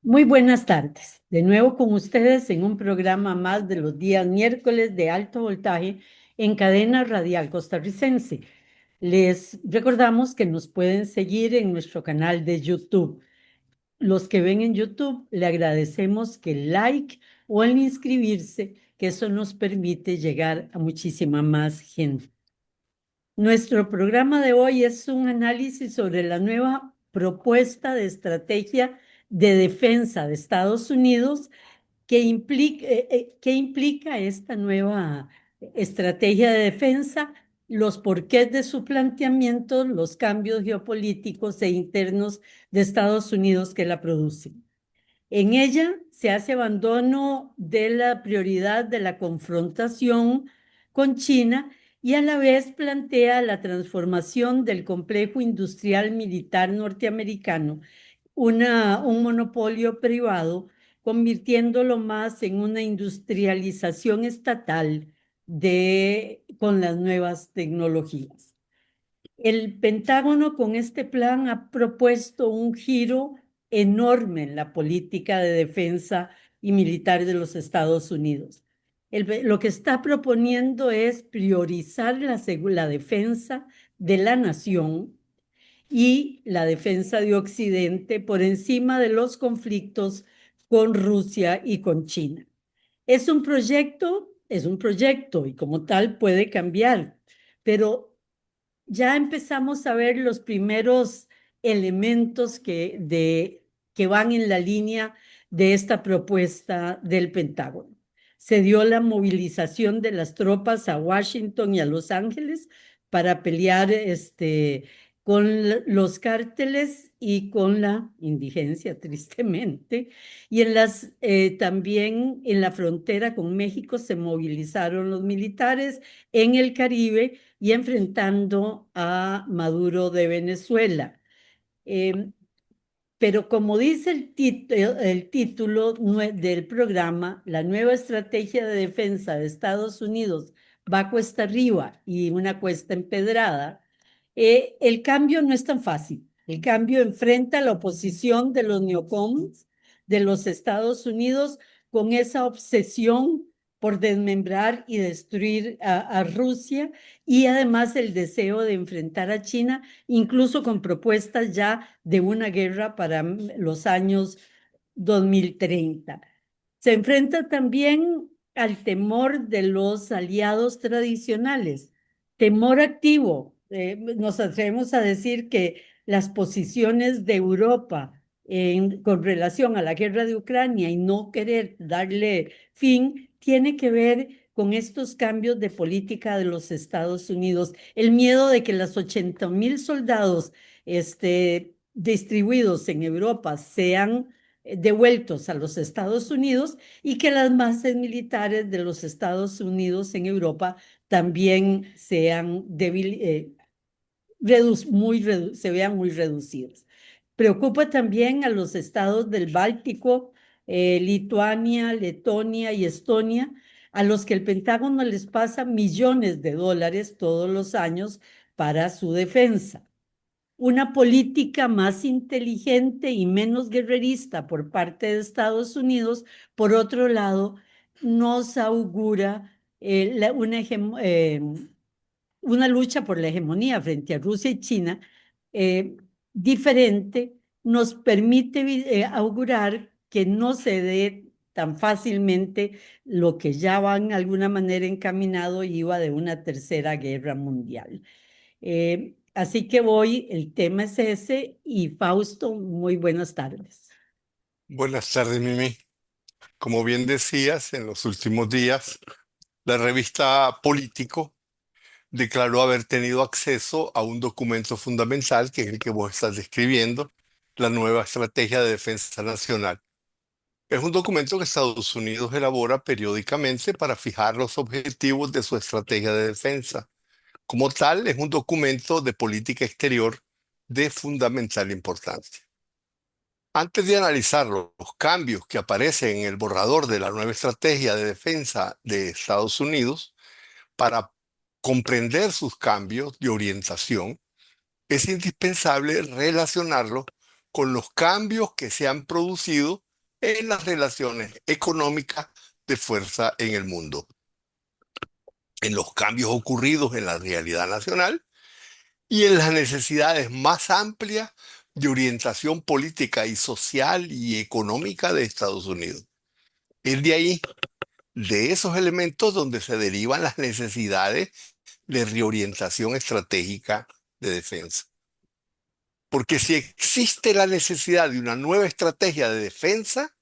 Muy buenas tardes. De nuevo con ustedes en un programa más de los días miércoles de alto voltaje en cadena radial costarricense. Les recordamos que nos pueden seguir en nuestro canal de YouTube. Los que ven en YouTube, le agradecemos que el like o el inscribirse, que eso nos permite llegar a muchísima más gente. Nuestro programa de hoy es un análisis sobre la nueva propuesta de estrategia de defensa de Estados Unidos que implica esta nueva estrategia de defensa, los porqués de su planteamiento, los cambios geopolíticos e internos de Estados Unidos que la producen. En ella se hace abandono de la prioridad de la confrontación con China y a la vez plantea la transformación del complejo industrial militar norteamericano, un monopolio privado, convirtiéndolo más en una industrialización estatal con las nuevas tecnologías. El Pentágono con este plan ha propuesto un giro enorme en la política de defensa y militar de los Estados Unidos. Lo que está proponiendo es priorizar la defensa de la nación y la defensa de Occidente por encima de los conflictos con Rusia y con China. Es un proyecto y como tal puede cambiar, pero ya empezamos a ver los primeros elementos que van en la línea de esta propuesta del Pentágono. Se dio la movilización de las tropas a Washington y a Los Ángeles para pelear con los cárteles y con la indigencia, tristemente. Y también en la frontera con México se movilizaron los militares en el Caribe y enfrentando a Maduro de Venezuela. Eh, pero como dice el título del programa, la nueva estrategia de defensa de Estados Unidos va cuesta arriba y una cuesta empedrada. El cambio no es tan fácil. El cambio enfrenta la oposición de los neocons de los Estados Unidos con esa obsesión por desmembrar y destruir a Rusia y además el deseo de enfrentar a China, incluso con propuestas ya de una guerra para los años 2030. Se enfrenta también al temor de los aliados tradicionales, temor activo. Nos atrevemos a decir que las posiciones de Europa con relación a la guerra de Ucrania y no querer darle fin, tiene que ver con estos cambios de política de los Estados Unidos, el miedo de que las 80,000 soldados distribuidos en Europa sean devueltos a los Estados Unidos y que las bases militares de los Estados Unidos en Europa también sean se vean muy reducidas. Preocupa también a los estados del Báltico, Lituania, Letonia y Estonia, a los que el Pentágono les pasa millones de dólares todos los años para su defensa. Una política más inteligente y menos guerrerista por parte de Estados Unidos, por otro lado, nos augura una lucha por la hegemonía frente a Rusia y China eh, diferente, nos permite augurar que no se dé tan fácilmente lo que ya van de alguna manera encaminado y iba de una tercera guerra mundial. Así que el tema es ese y Fausto, muy buenas tardes. Buenas tardes, Mimi. Como bien decías, en los últimos días, la revista Político declaró haber tenido acceso a un documento fundamental, que es el que vos estás describiendo, la nueva Estrategia de Defensa Nacional. Es un documento que Estados Unidos elabora periódicamente para fijar los objetivos de su estrategia de defensa. Como tal, es un documento de política exterior de fundamental importancia. Antes de analizar los cambios que aparecen en el borrador de la nueva estrategia de defensa de Estados Unidos, para comprender sus cambios de orientación, es indispensable relacionarlos con los cambios que se han producido en las relaciones económicas de fuerza en el mundo, en los cambios ocurridos en la realidad nacional y en las necesidades más amplias de orientación política y social y económica de Estados Unidos. Es de ahí, de esos elementos, donde se derivan las necesidades de reorientación estratégica de defensa. Porque si existe la necesidad de una nueva estrategia de defensa,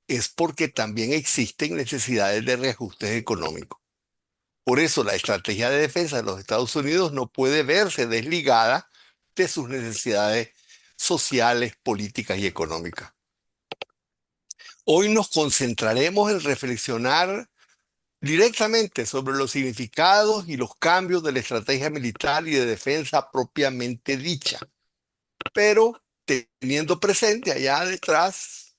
es porque también existen necesidades de reajustes económicos. Por eso la estrategia de defensa de los Estados Unidos no puede verse desligada de sus necesidades sociales, políticas y económicas. Hoy nos concentraremos en reflexionar directamente sobre los significados y los cambios de la estrategia militar y de defensa propiamente dicha, pero teniendo presente allá detrás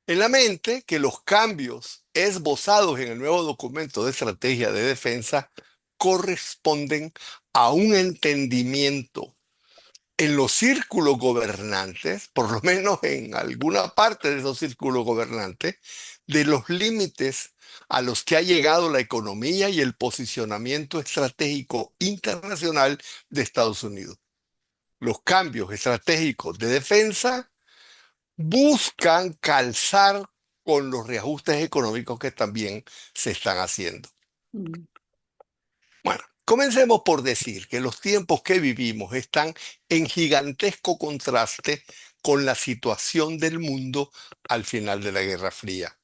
en la mente que los cambios esbozados en el nuevo documento de estrategia de defensa corresponden a un entendimiento en los círculos gobernantes, por lo menos en alguna parte de esos círculos gobernantes, de los límites a los que ha llegado la economía y el posicionamiento estratégico internacional de Estados Unidos. Los cambios estratégicos de defensa buscan calzar con los reajustes económicos que también se están haciendo. Mm. Bueno, comencemos por decir que los tiempos que vivimos están en gigantesco contraste con la situación del mundo al final de la Guerra Fría,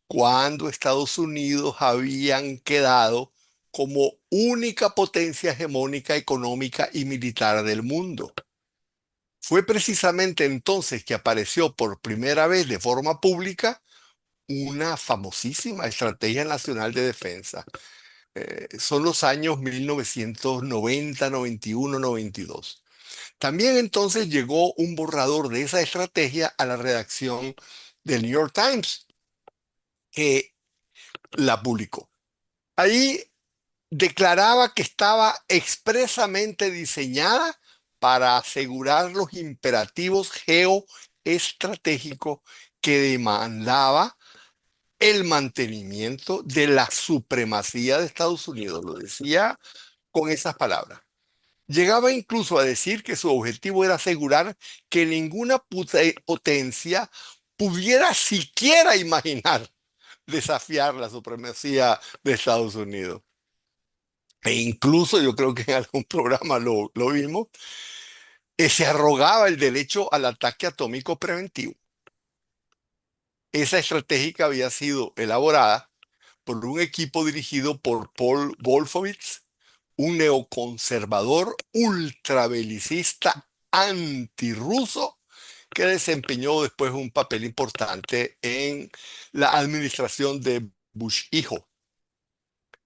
cuando Estados Unidos habían quedado como única potencia hegemónica económica y militar del mundo. Fue precisamente entonces que apareció por primera vez de forma pública una famosísima estrategia nacional de defensa. Son los años 1990, 91, 92. También entonces llegó un borrador de esa estrategia a la redacción del New York Times, que la publicó. Ahí declaraba que estaba expresamente diseñada para asegurar los imperativos geoestratégicos que demandaba el mantenimiento de la supremacía de Estados Unidos. Lo decía con esas palabras. Llegaba incluso a decir que su objetivo era asegurar que ninguna potencia pudiera siquiera imaginar desafiar la supremacía de Estados Unidos. E incluso yo creo que en algún programa lo vimos, se arrogaba el derecho al ataque atómico preventivo. Esa estrategia había sido elaborada por un equipo dirigido por Paul Wolfowitz, un neoconservador ultrabelicista antirruso que desempeñó después un papel importante en la administración de Bush hijo.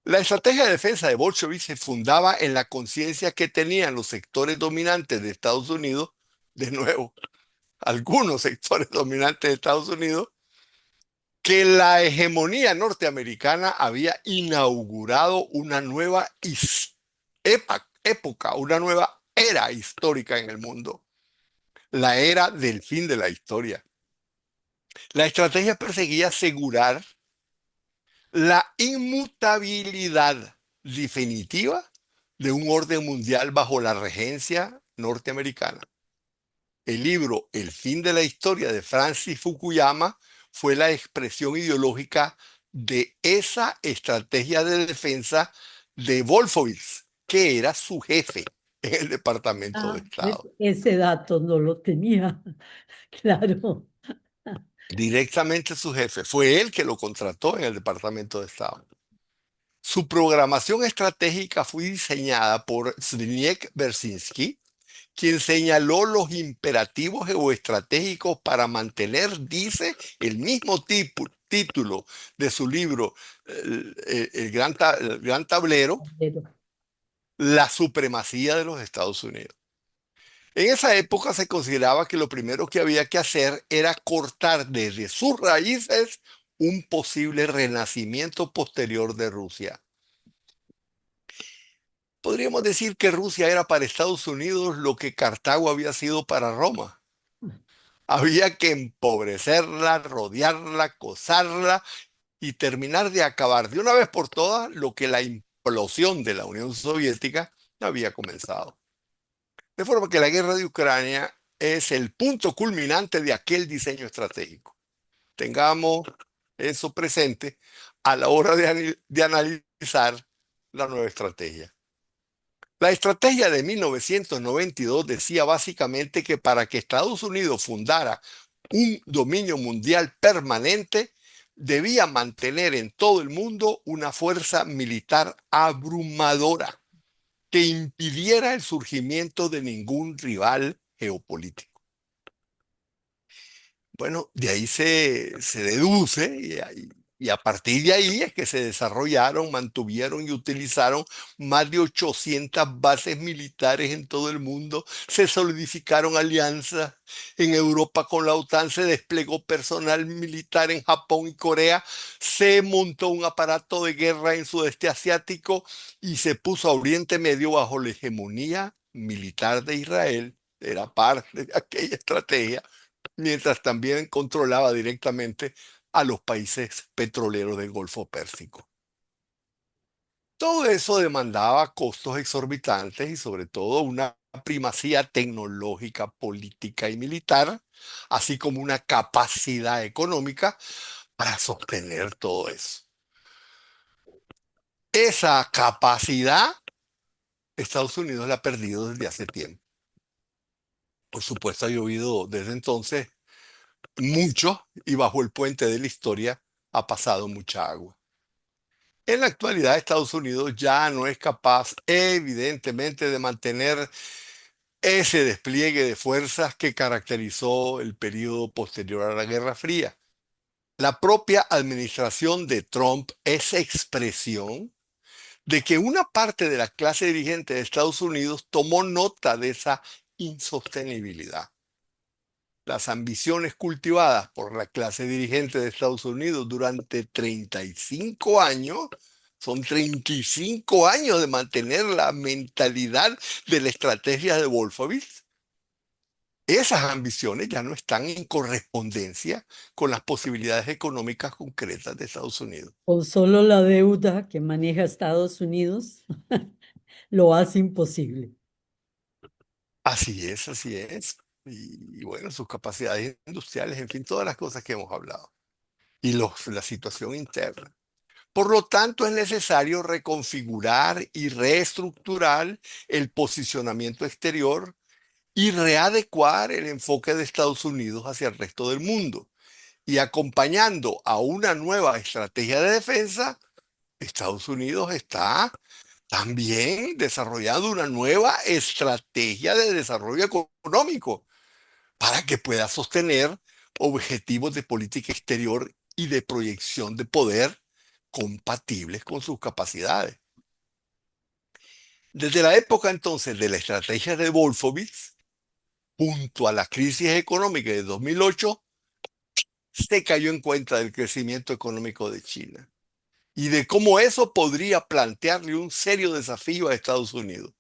La estrategia de defensa de Bolshevik se fundaba en la conciencia que tenían los sectores dominantes de Estados Unidos, de nuevo, algunos sectores dominantes de Estados Unidos, que la hegemonía norteamericana había inaugurado una nueva época, una nueva era histórica en el mundo, la era del fin de la historia. La estrategia perseguía asegurar la inmutabilidad definitiva de un orden mundial bajo la regencia norteamericana. El libro El fin de la historia de Francis Fukuyama fue la expresión ideológica de esa estrategia de defensa de Wolfowitz, que era su jefe en el Departamento de Ah, Estado. ese dato no lo tenía, claro. Directamente su jefe. Fue él que lo contrató en el Departamento de Estado. Su programación estratégica fue diseñada por Zbigniew Brzezinski, quien señaló los imperativos geoestratégicos para mantener, dice, el mismo título de su libro, el Gran Tablero, Pero, la supremacía de los Estados Unidos. En esa época se consideraba que lo primero que había que hacer era cortar desde sus raíces un posible renacimiento posterior de Rusia. Podríamos decir que Rusia era para Estados Unidos lo que Cartago había sido para Roma. Había que empobrecerla, rodearla, acosarla y terminar de acabar de una vez por todas lo que la implosión de la Unión Soviética había comenzado. De forma que la guerra de Ucrania es el punto culminante de aquel diseño estratégico. Tengamos eso presente a la hora de analizar la nueva estrategia. La estrategia de 1992 decía básicamente que para que Estados Unidos fundara un dominio mundial permanente, debía mantener en todo el mundo una fuerza militar abrumadora que impidiera el surgimiento de ningún rival geopolítico. Bueno, de ahí se deduce y a partir de ahí es que se desarrollaron, mantuvieron y utilizaron más de 800 bases militares en todo el mundo, se solidificaron alianzas en Europa con la OTAN, se desplegó personal militar en Japón y Corea, se montó un aparato de guerra en sudeste asiático y se puso a Oriente Medio bajo la hegemonía militar de Israel. Era parte de aquella estrategia mientras también controlaba directamente a los países petroleros del Golfo Pérsico. Todo eso demandaba costos exorbitantes y sobre todo una primacía tecnológica, política y militar, así como una capacidad económica para sostener todo eso. Esa capacidad Estados Unidos la ha perdido desde hace tiempo. Por supuesto, ha llovido desde entonces mucho y bajo el puente de la historia ha pasado mucha agua. En la actualidad, Estados Unidos ya no es capaz, evidentemente, de mantener ese despliegue de fuerzas que caracterizó el periodo posterior a la Guerra Fría. La propia administración de Trump es expresión de que una parte de la clase dirigente de Estados Unidos tomó nota de esa insostenibilidad. Las ambiciones cultivadas por la clase dirigente de Estados Unidos durante 35 años, son 35 años de mantener la mentalidad de la estrategia de Wolfowitz. Esas ambiciones ya no están en correspondencia con las posibilidades económicas concretas de Estados Unidos. O solo la deuda que maneja Estados Unidos lo hace imposible. Así es, así es. Y bueno, sus capacidades industriales, en fin, todas las cosas que hemos hablado. Y la situación interna. Por lo tanto, es necesario reconfigurar y reestructurar el posicionamiento exterior y readecuar el enfoque de Estados Unidos hacia el resto del mundo. Y acompañando a una nueva estrategia de defensa, Estados Unidos está también desarrollando una nueva estrategia de desarrollo económico para que pueda sostener objetivos de política exterior y de proyección de poder compatibles con sus capacidades. Desde la época entonces de la estrategia de Wolfowitz, junto a la crisis económica de 2008, se cayó en cuenta del crecimiento económico de China y de cómo eso podría plantearle un serio desafío a Estados Unidos.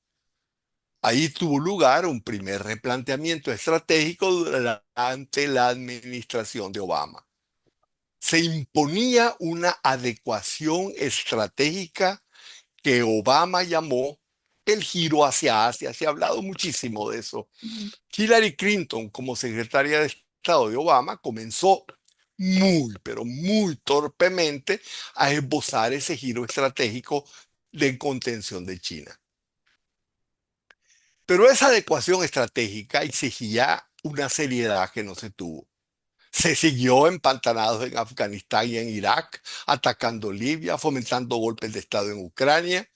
Ahí tuvo lugar un primer replanteamiento estratégico durante la administración de Obama. Se imponía una adecuación estratégica que Obama llamó el giro hacia Asia. Se ha hablado muchísimo de eso. Hillary Clinton, como secretaria de Estado de Obama, comenzó muy, pero muy torpemente a esbozar ese giro estratégico de contención de China. Pero esa adecuación estratégica exigía una seriedad que no se tuvo. Se siguió empantanados en Afganistán y en Irak, atacando Libia, fomentando golpes de Estado en Ucrania.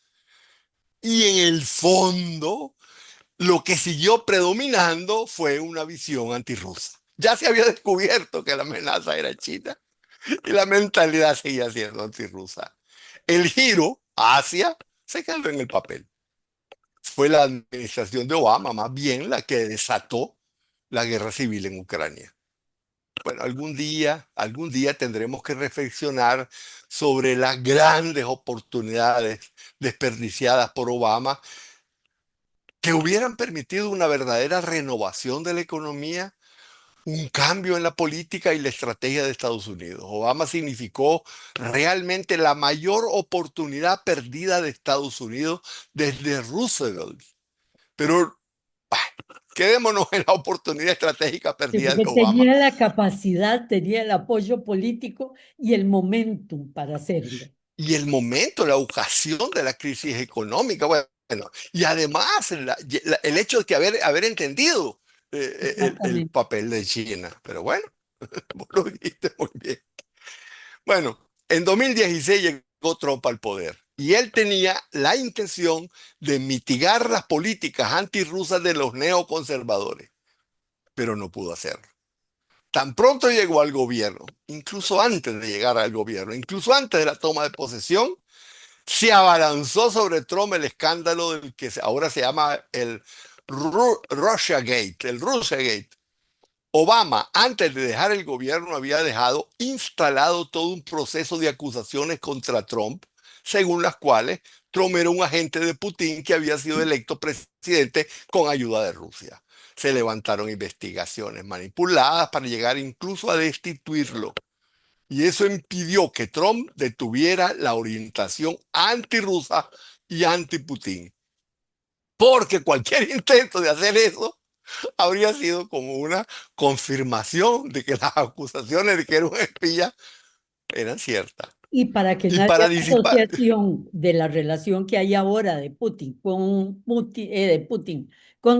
Y en el fondo, lo que siguió predominando fue una visión antirrusa. Ya se había descubierto que la amenaza era China y la mentalidad seguía siendo antirrusa. El giro hacia se quedó en el papel. Fue la administración de Obama más bien la que desató la guerra civil en Ucrania. Bueno, algún día tendremos que reflexionar sobre las grandes oportunidades desperdiciadas por Obama que hubieran permitido una verdadera renovación de la economía, un cambio en la política y la estrategia de Estados Unidos. Obama significó realmente la mayor oportunidad perdida de Estados Unidos desde Roosevelt. Pero quedémonos en la oportunidad estratégica Sí, perdida de porque Obama tenía la capacidad, tenía el apoyo político y el momentum para hacerlo. y el momento, la ocasión de la crisis económica. Bueno, y además el hecho de que haber entendido el Exactamente. papel de China. Pero bueno, vos lo dijiste muy bien. Bueno, en 2016 llegó Trump al poder y él tenía la intención de mitigar las políticas antirrusas de los neoconservadores, pero no pudo hacerlo. Tan pronto llegó al gobierno, incluso antes de llegar al gobierno, incluso antes de la toma de posesión, se abalanzó sobre Trump el escándalo del que ahora se llama el Russiagate, el Russiagate. Obama, antes de dejar el gobierno, había dejado instalado todo un proceso de acusaciones contra Trump, según las cuales Trump era un agente de Putin que había sido electo presidente con ayuda de Rusia. Se levantaron investigaciones manipuladas para llegar incluso a destituirlo. Y eso impidió que Trump detuviera la orientación antirrusa y anti-Putin. Porque cualquier intento de hacer eso habría sido como una confirmación de que las acusaciones de que era un espía eran ciertas. Y para que Y nadie para haga disipar, asociación de la relación que hay ahora de Putin con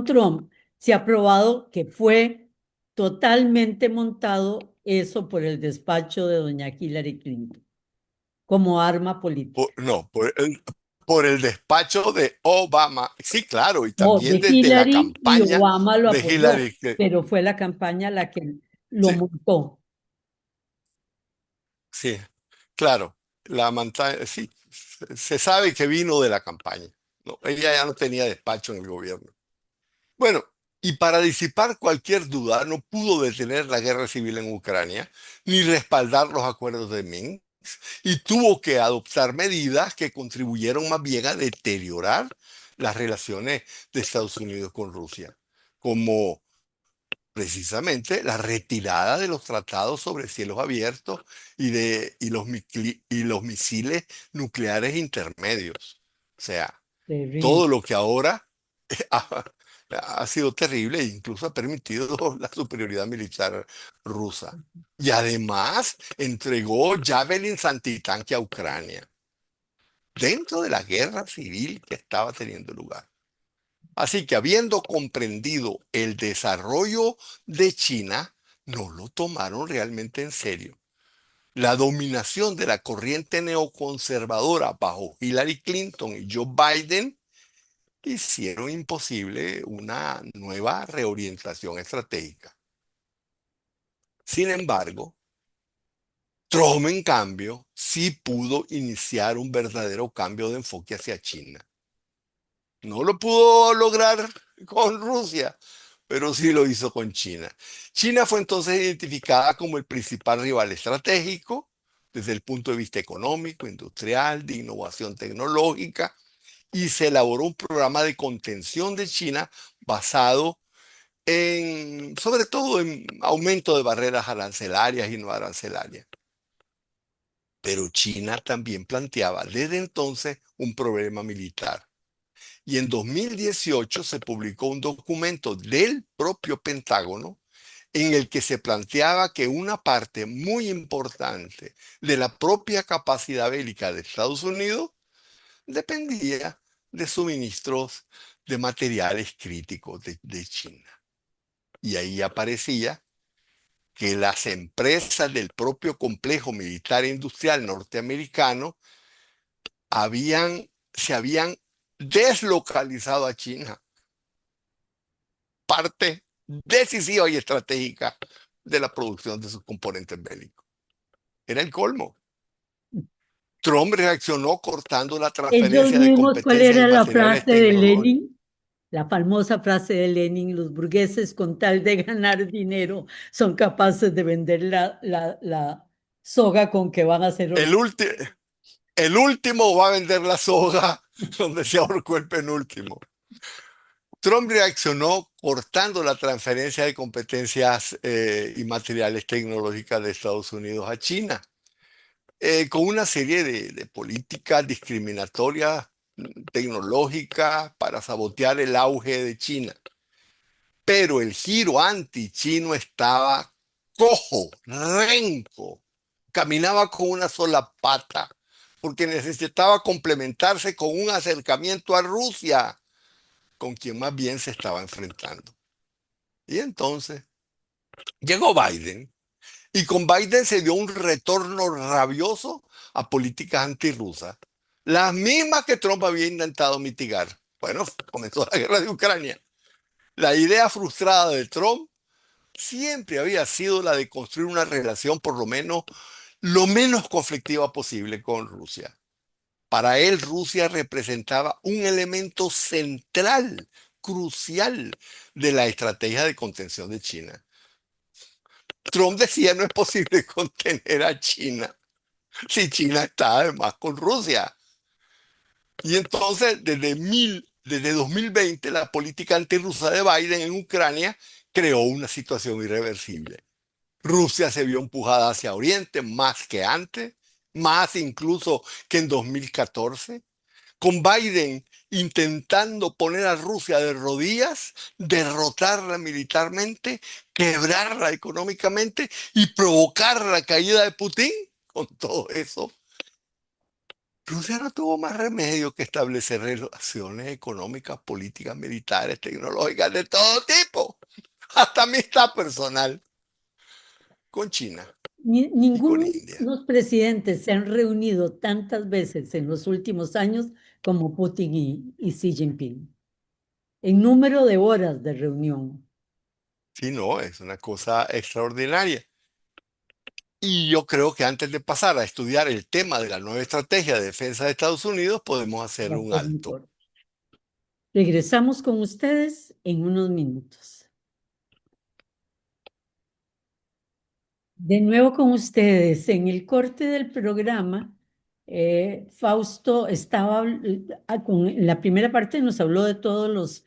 Trump, se ha probado que fue totalmente montado eso por el despacho de doña Hillary Clinton como arma política. no, por el despacho de Obama, sí, claro, y No, también de desde la Hillary y campaña Obama lo de apoyó, Hillary. pero fue la campaña la que lo Sí, montó. sí, claro, la montaña, sí, se sabe que vino de la campaña. No, ella ya no tenía despacho en el gobierno. Bueno, y para disipar cualquier duda, no pudo detener la guerra civil en Ucrania, ni respaldar los acuerdos de Minsk, y tuvo que adoptar medidas que contribuyeron más bien a deteriorar las relaciones de Estados Unidos con Rusia, como precisamente la retirada de los tratados sobre cielos abiertos y los misiles nucleares intermedios. O sea, Terrible. todo lo que ahora ha, ha sido terrible e incluso ha permitido la superioridad militar rusa. Y además entregó Javelins antitanque a Ucrania dentro de la guerra civil que estaba teniendo lugar. Así que habiendo comprendido el desarrollo de China, no lo tomaron realmente en serio. La dominación de la corriente neoconservadora bajo Hillary Clinton y Joe Biden hicieron imposible una nueva reorientación estratégica. Sin embargo, Trump, en cambio, sí pudo iniciar un verdadero cambio de enfoque hacia China. No lo pudo lograr con Rusia, pero sí lo hizo con China. China fue entonces identificada como el principal rival estratégico desde el punto de vista económico, industrial, de innovación tecnológica, y se elaboró un programa de contención de China basado sobre todo en aumento de barreras arancelarias y no arancelarias. Pero China también planteaba desde entonces un problema militar. Y en 2018 se publicó un documento del propio Pentágono en el que se planteaba que una parte muy importante de la propia capacidad bélica de Estados Unidos dependía de suministros de materiales críticos de China. Y ahí aparecía que las empresas del propio complejo militar e industrial norteamericano se habían deslocalizado a China, parte decisiva y estratégica de la producción de sus componentes bélicos. Era el colmo. Trump reaccionó cortando la Ellos transferencia de mismos, ¿cuál competencias y era la materiales frase de tecnológicos. Lenin? La famosa frase de Lenin, los burgueses con tal de ganar dinero son capaces de vender la soga con que van a ser El, ahorcados. ulti- el último va a vender la soga donde se ahorcó el penúltimo. Trump reaccionó cortando la transferencia de competencias y materiales tecnológicas de Estados Unidos a China, con una serie de políticas discriminatorias tecnológicas para sabotear el auge de China. Pero el giro anti-chino estaba cojo, renco, caminaba con una sola pata, porque necesitaba complementarse con un acercamiento a Rusia, con quien más bien se estaba enfrentando. Y entonces llegó Biden, y con Biden se dio un retorno rabioso a políticas antirrusas, las mismas que Trump había intentado mitigar. Bueno, comenzó la guerra de Ucrania. La idea frustrada de Trump siempre había sido la de construir una relación por lo menos conflictiva posible con Rusia. Para él, Rusia representaba un elemento central, crucial de la estrategia de contención de China. Trump decía no es posible contener a China si China está además con Rusia. Y entonces, desde 2020, la política antirrusa de Biden en Ucrania creó una situación irreversible. Rusia se vio empujada hacia Oriente más que antes, más incluso que en 2014, con Biden intentando poner a Rusia de rodillas, derrotarla militarmente, quebrarla económicamente y provocar la caída de Putin. Con todo eso, Rusia no tuvo más remedio que establecer relaciones económicas, políticas, militares, tecnológicas de todo tipo, hasta amistad personal con China y con Ninguno de India. los presidentes se han reunido tantas veces en los últimos años como Putin y Xi Jinping, en número de horas de reunión. Sí, no, es una cosa extraordinaria. Y yo creo que antes de pasar a estudiar el tema de la nueva estrategia de defensa de Estados Unidos, podemos hacer Va a un ser alto. mejor. Regresamos con ustedes en unos minutos. De nuevo con ustedes, en el corte del programa, Fausto estaba, en la primera parte nos habló de todos los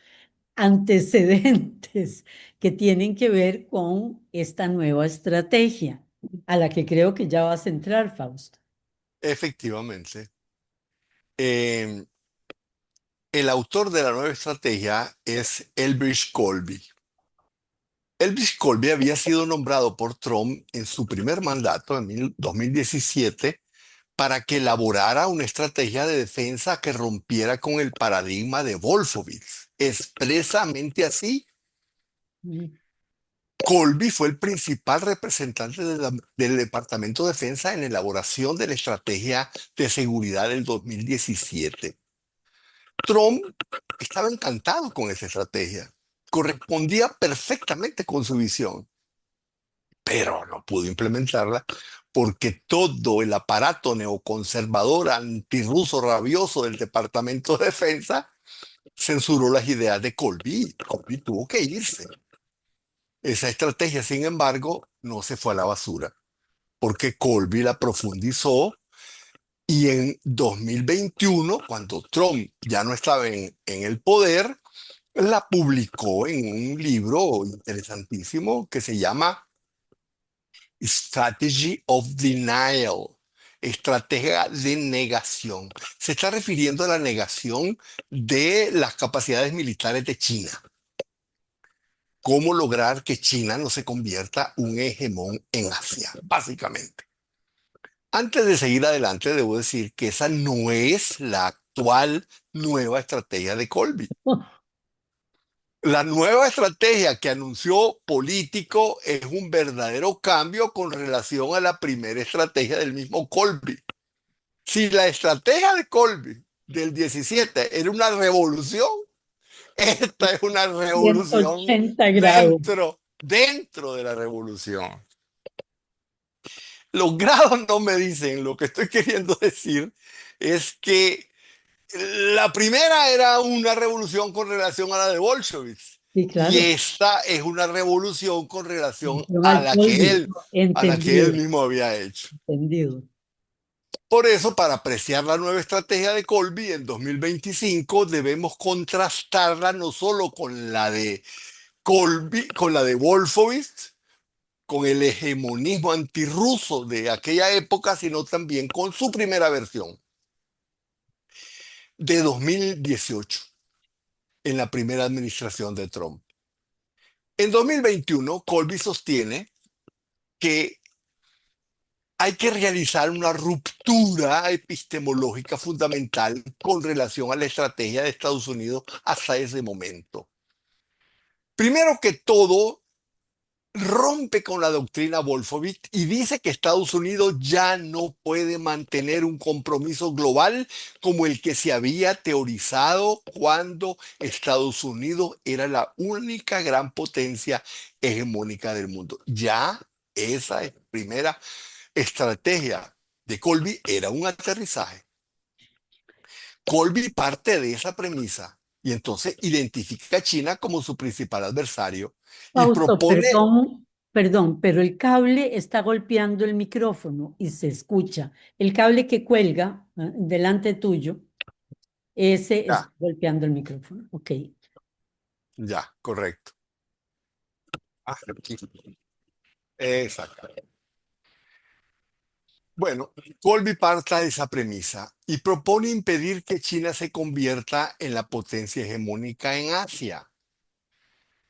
antecedentes que tienen que ver con esta nueva estrategia, a la que creo que ya vas a entrar, Fausto. Efectivamente, eh, el autor de la nueva estrategia es Elbridge Colby. Elbridge Colby había sido nombrado por Trump en su primer mandato en 2017 para que elaborara una estrategia de defensa que rompiera con el paradigma de Wolfowitz. Expresamente así, Mm. Colby fue el principal representante del Departamento de Defensa en la elaboración de la estrategia de seguridad del 2017. Trump estaba encantado con esa estrategia, correspondía perfectamente con su visión, pero no pudo implementarla porque todo el aparato neoconservador antirruso rabioso del Departamento de Defensa censuró las ideas de Colby. Colby tuvo que irse. Esa estrategia, sin embargo, no se fue a la basura, porque Colby la profundizó y en 2021, cuando Trump ya no estaba en el poder, la publicó en un libro interesantísimo que se llama Strategy of Denial, estrategia de negación. Se está refiriendo a la negación de las capacidades militares de China. Cómo lograr que China no se convierta un hegemón en Asia, básicamente. Antes de seguir adelante, debo decir que esa no es la actual nueva estrategia de Colby. La nueva estrategia que anunció Político es un verdadero cambio con relación a la primera estrategia del mismo Colby. Si la estrategia de Colby del 17 era una revolución, esta es una revolución 180 grados. dentro de la revolución. Los grados no me dicen, lo que estoy queriendo decir es que la primera era una revolución con relación a la de Bolsheviks Sí, y claro. esta es una revolución con relación Mención a al Colby. a la que él Entendido, mismo había hecho. entendido. Por eso, para apreciar la nueva estrategia de Colby en 2025, debemos contrastarla no solo con la de Colby, con la de Wolfowitz, con el hegemonismo antirruso de aquella época, sino también con su primera versión de 2018, en la primera administración de Trump. En 2021, Colby sostiene que hay que realizar una ruptura epistemológica fundamental con relación a la estrategia de Estados Unidos hasta ese momento. Primero que todo, rompe con la doctrina Wolfowitz y dice que Estados Unidos ya no puede mantener un compromiso global como el que se había teorizado cuando Estados Unidos era la única gran potencia hegemónica del mundo. Ya esa primera estrategia de Colby era un aterrizaje. Colby parte de esa premisa y entonces identifica a China como su principal adversario y Fausto, propone, perdón, pero el cable está golpeando el micrófono y se escucha. El cable que cuelga delante tuyo, ese está ya, golpeando el micrófono. Ok. ya, correcto. Ah, aquí. Exacto. Bueno, Colby parte de esa premisa y propone impedir que China se convierta en la potencia hegemónica en Asia.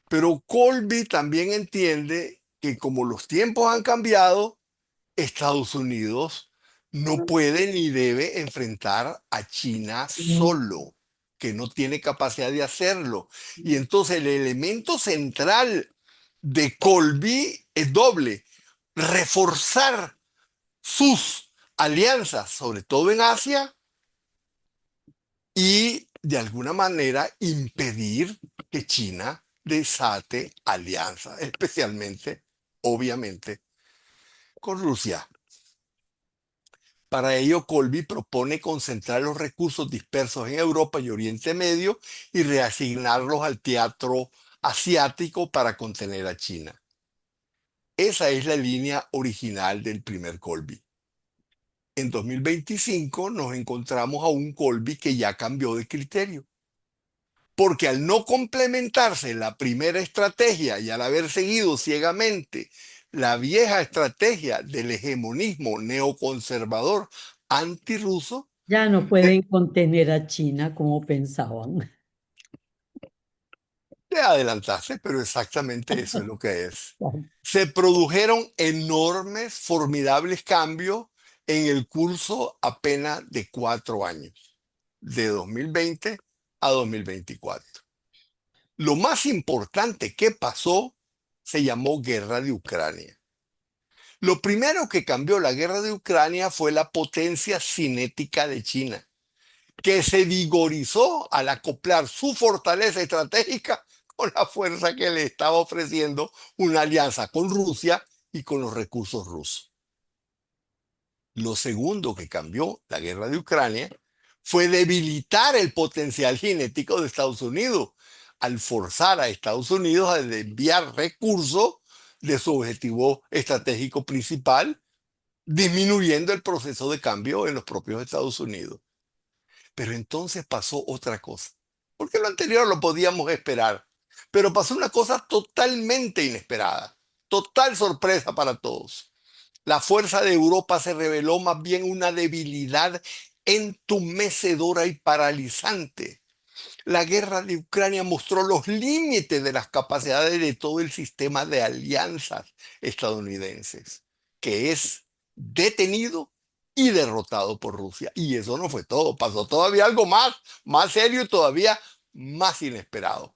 Pero Colby también entiende que como los tiempos han cambiado, Estados Unidos no puede ni debe enfrentar a China Mm. solo, que no tiene capacidad de hacerlo. Y entonces el elemento central de Colby es doble: reforzar sus alianzas, sobre todo en Asia, y de alguna manera impedir que China desate alianzas, especialmente, obviamente, con Rusia. Para ello, Colby propone concentrar los recursos dispersos en Europa y Oriente Medio y reasignarlos al teatro asiático para contener a China. Esa es la línea original del primer Colby. En 2025 nos encontramos a un Colby que ya cambió de criterio, porque al no complementarse la primera estrategia y al haber seguido ciegamente la vieja estrategia del hegemonismo neoconservador antirruso, Ya no pueden contener a China como pensaban. te adelantaste, pero exactamente eso es lo que es. Se produjeron enormes, formidables cambios en el curso apenas de 4 años, de 2020 a 2024. Lo más importante que pasó se llamó Guerra de Ucrania. Lo primero que cambió la guerra de Ucrania fue la potencia cinética de China, que se vigorizó al acoplar su fortaleza estratégica con la fuerza que le estaba ofreciendo una alianza con Rusia y con los recursos rusos. Lo segundo que cambió la guerra de Ucrania fue debilitar el potencial cinético de Estados Unidos al forzar a Estados Unidos a desviar recursos de su objetivo estratégico principal, disminuyendo el proceso de cambio en los propios Estados Unidos. Pero entonces pasó otra cosa, porque lo anterior lo podíamos esperar, pero pasó una cosa totalmente inesperada, total sorpresa para todos. La fuerza de Europa se reveló más bien una debilidad entumecedora y paralizante. La guerra de Ucrania mostró los límites de las capacidades de todo el sistema de alianzas estadounidenses, que es detenido y derrotado por Rusia. Y eso no fue todo, pasó todavía algo más, más serio y todavía más inesperado.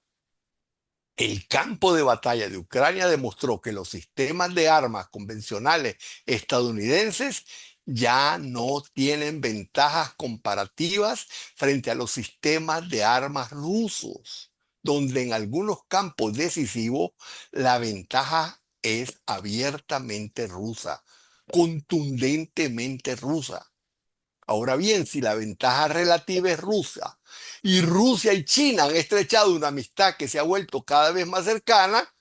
El campo de batalla de Ucrania demostró que los sistemas de armas convencionales estadounidenses ya no tienen ventajas comparativas frente a los sistemas de armas rusos, donde en algunos campos decisivos la ventaja es abiertamente rusa, contundentemente rusa. Ahora bien, si la ventaja relativa es Rusia y Rusia y China han estrechado una amistad que se ha vuelto cada vez más cercana,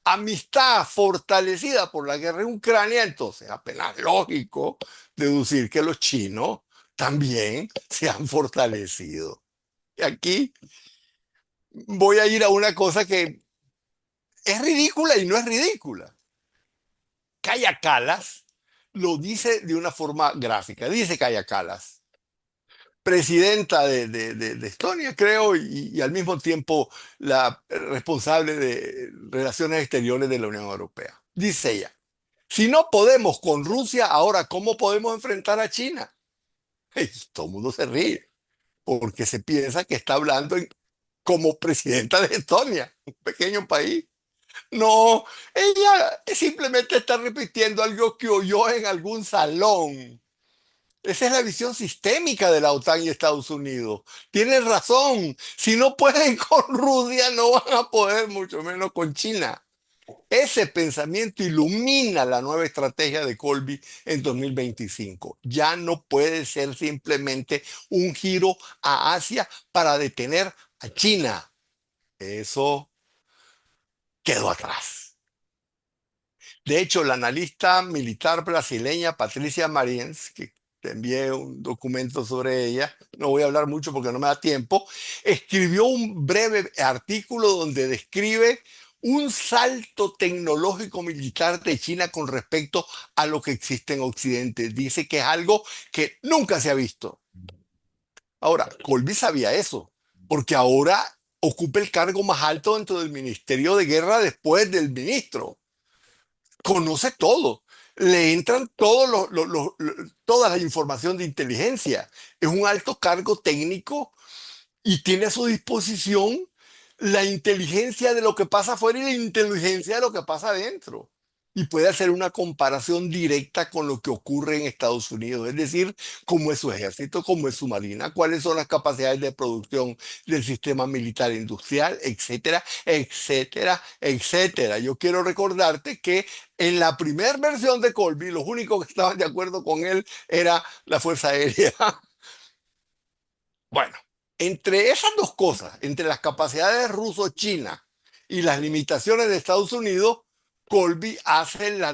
amistad fortalecida por la guerra en Ucrania, entonces apenas lógico deducir que los chinos también se han fortalecido. Y aquí voy a ir a una cosa que es ridícula y no es ridícula. Kaja Kallas lo dice de una forma gráfica. Dice Kaja Kallas, presidenta de Estonia, creo, y al mismo tiempo la responsable de Relaciones Exteriores de la Unión Europea. Dice ella, si no podemos con Rusia, ahora, ¿cómo podemos enfrentar a China? Y todo el mundo se ríe, porque se piensa que está hablando como presidenta de Estonia, un pequeño país. No, ella simplemente está repitiendo algo que oyó en algún salón. Esa es la visión sistémica de la OTAN y Estados Unidos. Tienen razón. Si no pueden con Rusia, no van a poder, mucho menos con China. Ese pensamiento ilumina la nueva estrategia de Colby en 2025. Ya no puede ser simplemente un giro a Asia para detener a China. Eso quedó atrás. De hecho, la analista militar brasileña Patricia Mariens, que te envié un documento sobre ella, no voy a hablar mucho porque no me da tiempo, escribió un breve artículo donde describe un salto tecnológico militar de China con respecto a lo que existe en Occidente. Dice que es algo que nunca se ha visto. Ahora, Colby sabía eso, porque ahora ocupa el cargo más alto dentro del Ministerio de Guerra después del ministro. Conoce todo. Le entran toda la información de inteligencia. Es un alto cargo técnico y tiene a su disposición la inteligencia de lo que pasa afuera y la inteligencia de lo que pasa adentro. Y puede hacer una comparación directa con lo que ocurre en Estados Unidos, es decir, cómo es su ejército, cómo es su marina, cuáles son las capacidades de producción del sistema militar industrial, etcétera, etcétera, etcétera. Yo quiero recordarte que en la primera versión de Colby, los únicos que estaban de acuerdo con él era la Fuerza Aérea. Bueno, entre esas dos cosas, entre las capacidades ruso-china y las limitaciones de Estados Unidos, Colby hace la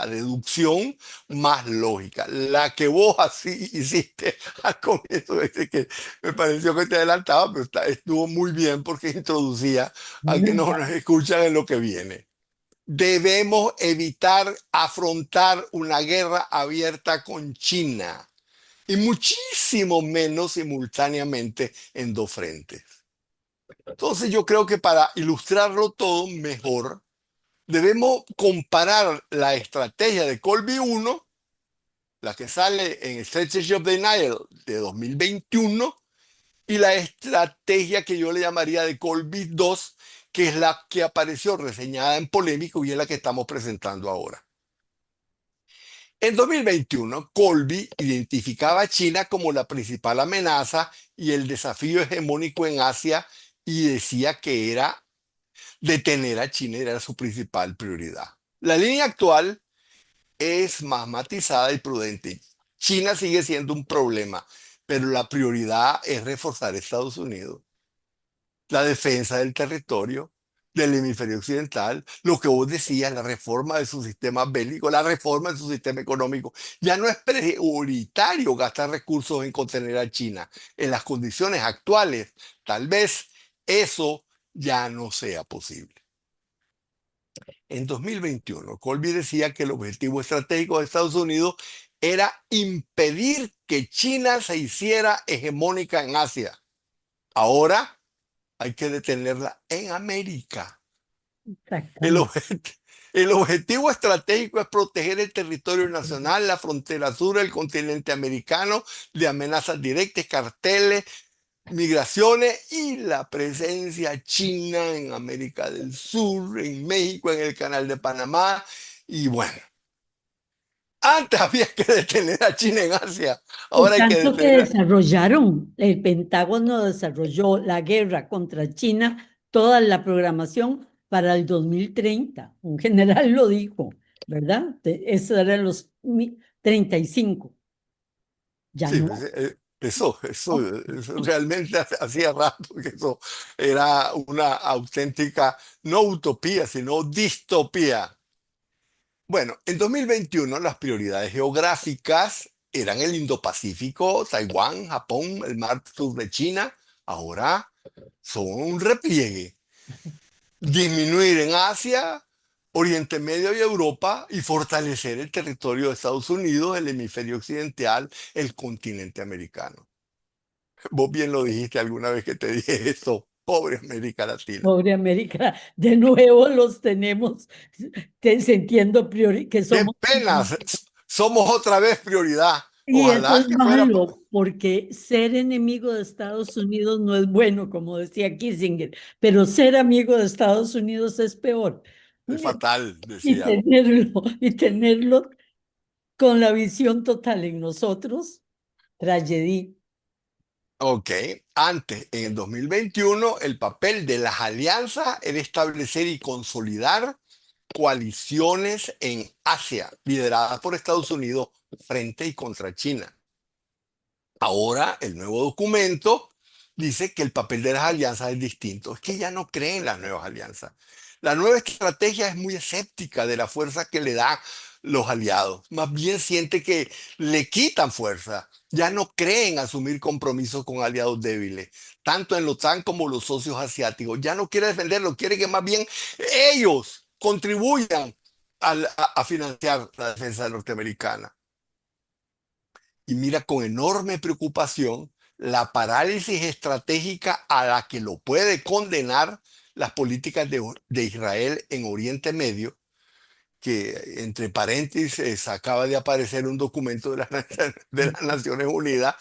deducción más lógica, la que vos así hiciste al comienzo, que me pareció que te adelantaba, pero estuvo muy bien porque introducía a que no nos escuchan en lo que viene. Debemos evitar afrontar una guerra abierta con China y muchísimo menos simultáneamente en dos frentes. Entonces yo creo que para ilustrarlo todo mejor, debemos comparar la estrategia de Colby 1, la que sale en Strategy of Denial de 2021, y la estrategia que yo le llamaría de Colby 2, que es la que apareció reseñada en Polémico y es la que estamos presentando ahora. En 2021, Colby identificaba a China como la principal amenaza y el desafío hegemónico en Asia y decía que era detener a China era su principal prioridad. La línea actual es más matizada y prudente. China sigue siendo un problema, pero la prioridad es reforzar Estados Unidos, la defensa del territorio del hemisferio occidental, lo que vos decías, la reforma de su sistema bélico, la reforma de su sistema económico. Ya no es prioritario gastar recursos en contener a China. En las condiciones actuales, tal vez eso ya no sea posible. En 2021, Colby decía que el objetivo estratégico de Estados Unidos era impedir que China se hiciera hegemónica en Asia. Ahora hay que detenerla en América. El, Exactamente. objet- el objetivo estratégico es proteger el territorio nacional, la frontera sur del continente americano de amenazas directas, carteles, migraciones y la presencia china en América del Sur, en México, en el Canal de Panamá. Y bueno, antes había que detener a China en Asia, Y ahora hay que tanto que detener. desarrollaron, el Pentágono desarrolló la guerra contra China, toda la programación para el 2030. Un general lo dijo, ¿verdad? Esos eran los 35. Ya Sí, no. Eso realmente hacía rato que eso era una auténtica, no utopía, sino distopía. Bueno, en 2021 las prioridades geográficas eran el Indo-Pacífico, Taiwán, Japón, el Mar Sur de China. Ahora son un repliegue. Disminuir en Asia, Oriente Medio y Europa y fortalecer el territorio de Estados Unidos, el hemisferio occidental, el continente americano. Vos bien lo dijiste alguna vez que te dije eso, pobre América Latina. Pobre América, de nuevo los tenemos sintiendo que Qué somos. pena, somos otra vez prioridad. Y eso Ojalá es que fuera. malo, porque ser enemigo de Estados Unidos no es bueno, como decía Kissinger, pero ser amigo de Estados Unidos es peor. Es fatal, Y decía. tenerlo con la visión total en nosotros, tragedia. Ok, antes, en el 2021, el papel de las alianzas era establecer y consolidar coaliciones en Asia, lideradas por Estados Unidos frente y contra China. Ahora, el nuevo documento dice que el papel de las alianzas es distinto. Es que ya no creen las nuevas alianzas. La nueva estrategia es muy escéptica de la fuerza que le dan los aliados. Más bien siente que le quitan fuerza. Ya no creen asumir compromisos con aliados débiles, tanto en la OTAN como los socios asiáticos. Ya no quiere defenderlo, quiere que más bien ellos contribuyan a financiar la defensa norteamericana. Y mira con enorme preocupación la parálisis estratégica a la que lo puede condenar las políticas de Israel en Oriente Medio, que entre paréntesis acaba de aparecer un documento de de las Naciones Unidas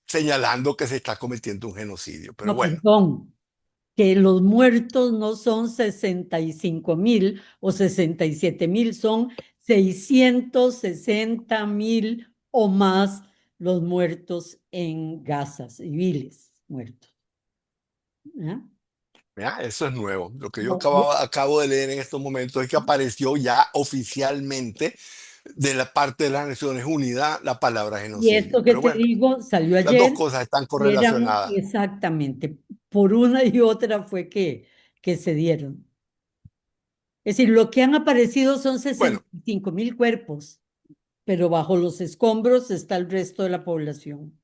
señalando que se está cometiendo un genocidio. Pero No, bueno, perdón, que los muertos no son 65.000 o 67.000, son 660.000 o más los muertos en Gaza, civiles muertos. ¿Ah? ya, eso es nuevo. Lo que yo No, no. acabo de leer en estos momentos es que apareció ya oficialmente de la parte de las Naciones Unidas la palabra Y esto genocidio. que Pero te bueno, digo salió las dos ayer cosas están y eran correlacionadas. exactamente, por una y otra fue que se dieron. Es decir, lo que han aparecido son Bueno, 65.000 cuerpos, pero bajo los escombros está el resto de la población.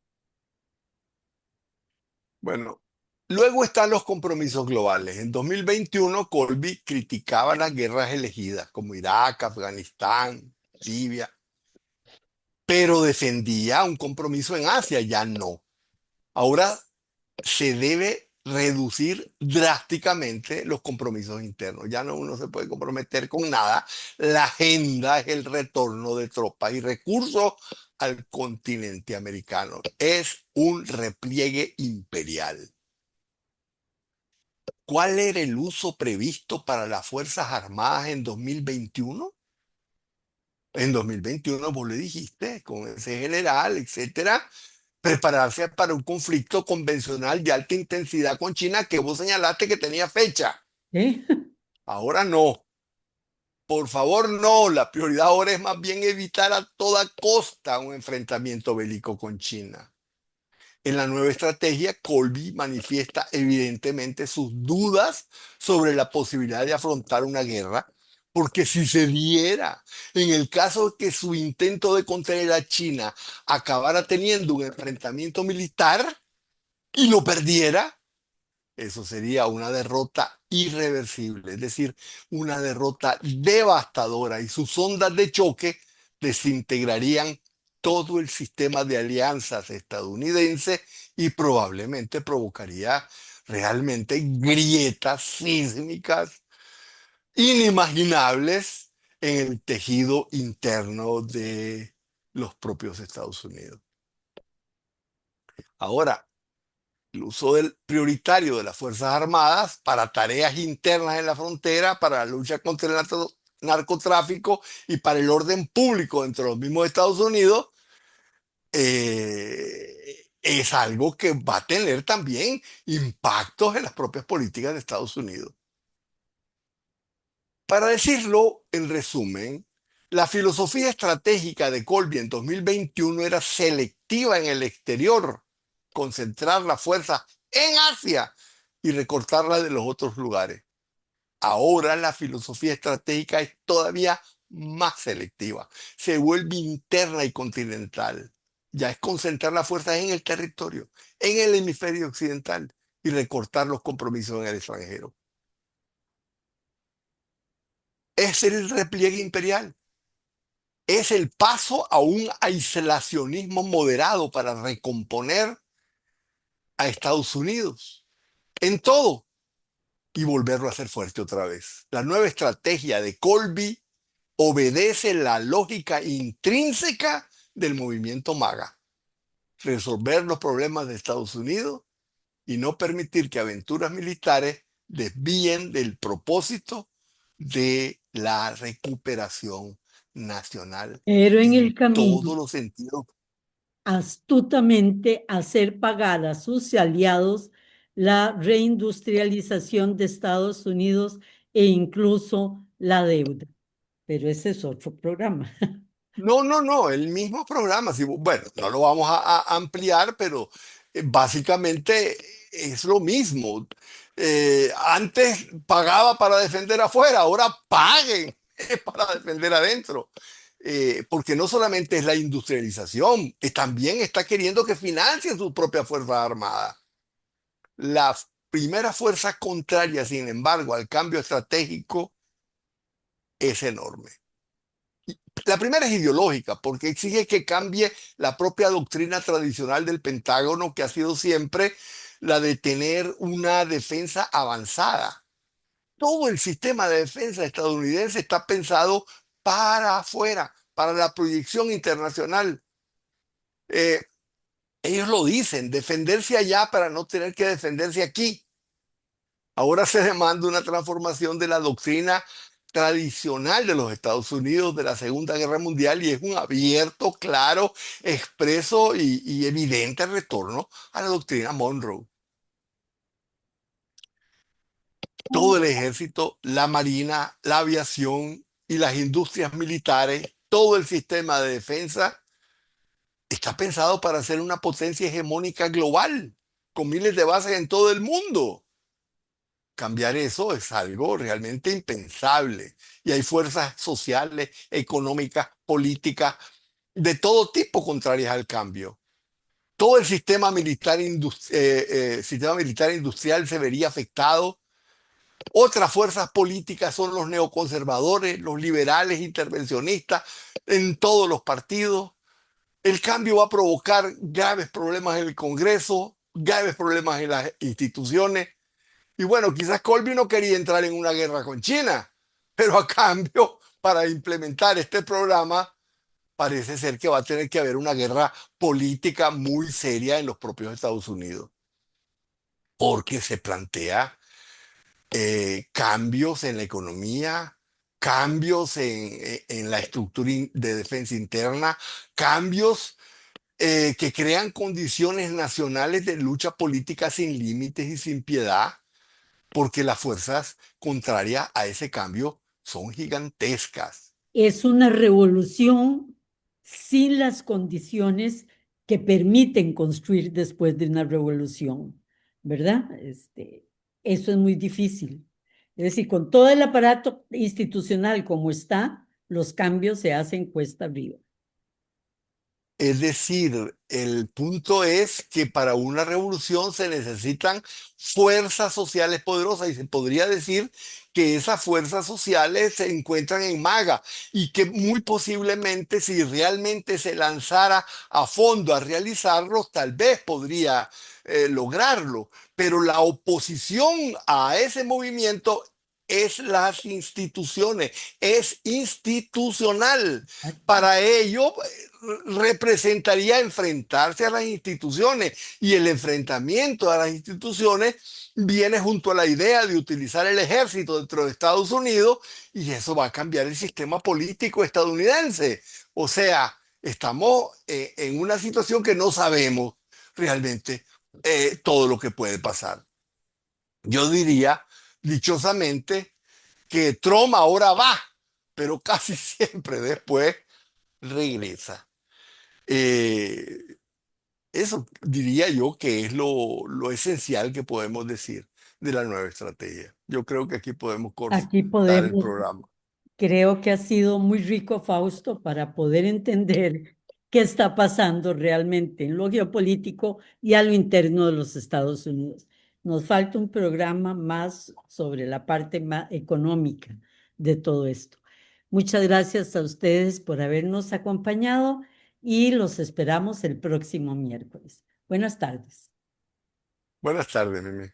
bueno. Luego están los compromisos globales. En 2021, Colby criticaba las guerras elegidas, como Irak, Afganistán, Libia, pero defendía un compromiso en Asia, ya no. Ahora se debe reducir drásticamente los compromisos internos. Ya no uno se puede comprometer con nada. La agenda es el retorno de tropas y recursos al continente americano. Es un repliegue imperial. ¿Cuál era el uso previsto para las Fuerzas Armadas en 2021? En 2021 vos le dijiste, con ese general, etcétera, prepararse para un conflicto convencional de alta intensidad con China que vos señalaste que tenía fecha. ¿Eh? Ahora no. Por favor, no. La prioridad ahora es más bien evitar a toda costa un enfrentamiento bélico con China. En la nueva estrategia, Colby manifiesta evidentemente sus dudas sobre la posibilidad de afrontar una guerra, porque si se diera, en el caso de que su intento de contener a China acabara teniendo un enfrentamiento militar y lo perdiera, eso sería una derrota irreversible, es decir, una derrota devastadora y sus ondas de choque desintegrarían todo el sistema de alianzas estadounidense y probablemente provocaría realmente grietas sísmicas inimaginables en el tejido interno de los propios Estados Unidos. Ahora, el uso prioritario de las Fuerzas Armadas para tareas internas en la frontera, para la lucha contra el narcotráfico y para el orden público dentro de los mismos Estados Unidos, es algo que va a tener también impactos en las propias políticas de Estados Unidos. Para decirlo en resumen, la filosofía estratégica de Colby en 2021 era selectiva en el exterior concentrar la fuerza en Asia y recortarla de los otros lugares. Ahora la filosofía estratégica es todavía más selectiva. Se vuelve interna y continental. Ya es concentrar las fuerzas en el territorio, en el hemisferio occidental y recortar los compromisos en el extranjero. Es el repliegue imperial. Es el paso a un aislacionismo moderado para recomponer a Estados Unidos en todo y volverlo a hacer fuerte otra vez. La nueva estrategia de Colby obedece la lógica intrínseca del movimiento MAGA. Resolver los problemas de Estados Unidos y no permitir que aventuras militares desvíen del propósito de la recuperación nacional Pero en el en camino, todos los sentidos. astutamente hacer pagar a sus aliados la reindustrialización de Estados Unidos e incluso la deuda. Pero ese es otro programa. No, no, no, el mismo programa. Bueno, no lo vamos a ampliar, pero básicamente es lo mismo. Antes pagaba para defender afuera, ahora paguen para defender adentro. Porque no solamente es la industrialización, también está queriendo que financien sus propias fuerzas armadas. La primera fuerza contraria, sin embargo, al cambio estratégico es enorme. La primera es ideológica, porque exige que cambie la propia doctrina tradicional del Pentágono, que ha sido siempre la de tener una defensa avanzada. Todo el sistema de defensa estadounidense está pensado para afuera, para la proyección internacional. Eh, Ellos lo dicen, defenderse allá para no tener que defenderse aquí. Ahora se demanda una transformación de la doctrina tradicional de los Estados Unidos de la Segunda Guerra Mundial y es un abierto, claro, expreso y evidente retorno a la doctrina Monroe. Todo el ejército, la marina, la aviación y las industrias militares, todo el sistema de defensa está pensado para ser una potencia hegemónica global, con miles de bases en todo el mundo. Cambiar eso es algo realmente impensable. Y hay fuerzas sociales, económicas, políticas, de todo tipo contrarias al cambio. Todo el sistema militar industrial se vería afectado. Otras fuerzas políticas son los neoconservadores, los liberales, intervencionistas, en todos los partidos. El cambio va a provocar graves problemas en el Congreso, graves problemas en las instituciones. Y bueno, quizás Colby no quería entrar en una guerra con China, pero a cambio, para implementar este programa, parece ser que va a tener que haber una guerra política muy seria en los propios Estados Unidos, porque se plantea cambios en la economía, cambios en la estructura de defensa interna, cambios que crean condiciones nacionales de lucha política sin límites y sin piedad porque las fuerzas contrarias a ese cambio son gigantescas. Es una revolución sin las condiciones que permiten construir después de una revolución, ¿verdad? Eso es muy difícil. Es decir, con todo el aparato institucional como está, los cambios se hacen cuesta arriba. Es decir, el punto es que para una revolución se necesitan fuerzas sociales poderosas y se podría decir que esas fuerzas sociales se encuentran en MAGA y que muy posiblemente si realmente se lanzara a fondo a realizarlos, tal vez podría lograrlo. Pero la oposición a ese movimiento es las instituciones, es institucional. Para ello, representaría enfrentarse a las instituciones y el enfrentamiento a las instituciones viene junto a la idea de utilizar el ejército dentro de Estados Unidos y eso va a cambiar el sistema político estadounidense. O sea, estamos en una situación que no sabemos realmente todo lo que puede pasar. Yo diría, dichosamente, que Trump ahora va, pero casi siempre después regresa. Eh, Eso diría yo que es lo esencial que podemos decir de la nueva estrategia. Yo creo que aquí podemos Aquí cortar el podemos. programa. Creo que ha sido muy rico, Fausto, para poder entender qué está pasando realmente en lo geopolítico y a lo interno de los Estados Unidos. Nos falta un programa más sobre la parte más económica de todo esto. Muchas gracias a ustedes por habernos acompañado y los esperamos el próximo miércoles. Buenas tardes. Buenas tardes, Mimi.